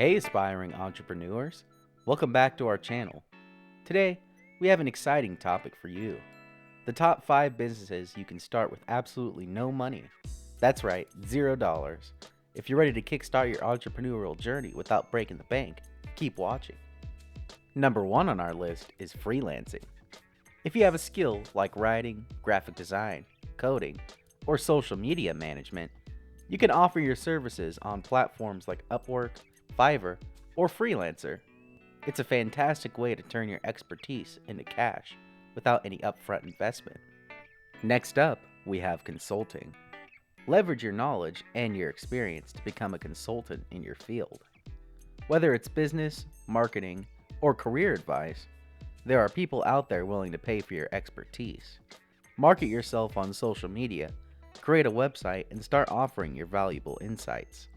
Hey aspiring entrepreneurs, welcome back to our channel. Today, we have an exciting topic for you. The top 5 businesses you can start with absolutely no money. That's right, $0. If you're ready to kickstart your entrepreneurial journey without breaking the bank, keep watching. Number 1 on our list is freelancing. If you have a skill like writing, graphic design, coding, or social media management, you can offer your services on platforms like Upwork, Fiverr, or Freelancer. It's a fantastic way to turn your expertise into cash without any upfront investment. Next up, we have consulting. Leverage your knowledge and your experience to become a consultant in your field. Whether it's business, marketing, or career advice, there are people out there willing to pay for your expertise. Market yourself on social media, create a website, and start offering your valuable insights.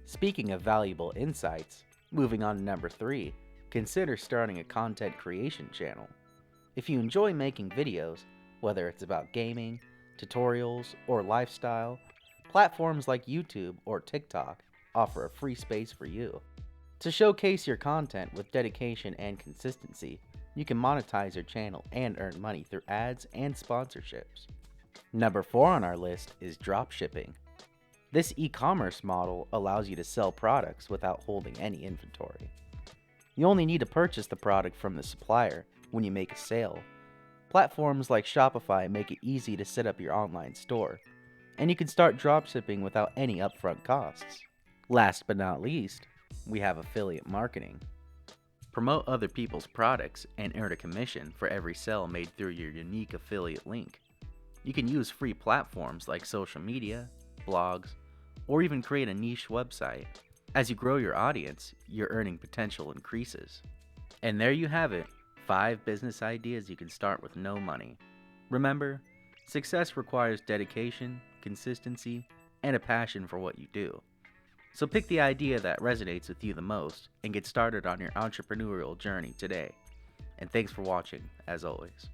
Speaking of valuable insights, moving on to number 3, consider starting a content creation channel. If you enjoy making videos, whether it's about gaming, tutorials, or lifestyle, platforms like YouTube or TikTok offer a free space for you. To showcase your content with dedication and consistency, you can monetize your channel and earn money through ads and sponsorships. Number 4 on our list is dropshipping. This e-commerce model allows you to sell products without holding any inventory. You only need to purchase the product from the supplier when you make a sale. Platforms like Shopify make it easy to set up your online store, and you can start dropshipping without any upfront costs. Last but not least, we have affiliate marketing. Promote other people's products and earn a commission for every sale made through your unique affiliate link. You can use free platforms like social media, blogs, or even create a niche website. As you grow your audience, your earning potential increases. And there you have it, 5 business ideas you can start with no money. Remember, success requires dedication, consistency, and a passion for what you do. So pick the idea that resonates with you the most and get started on your entrepreneurial journey today. And thanks for watching, as always.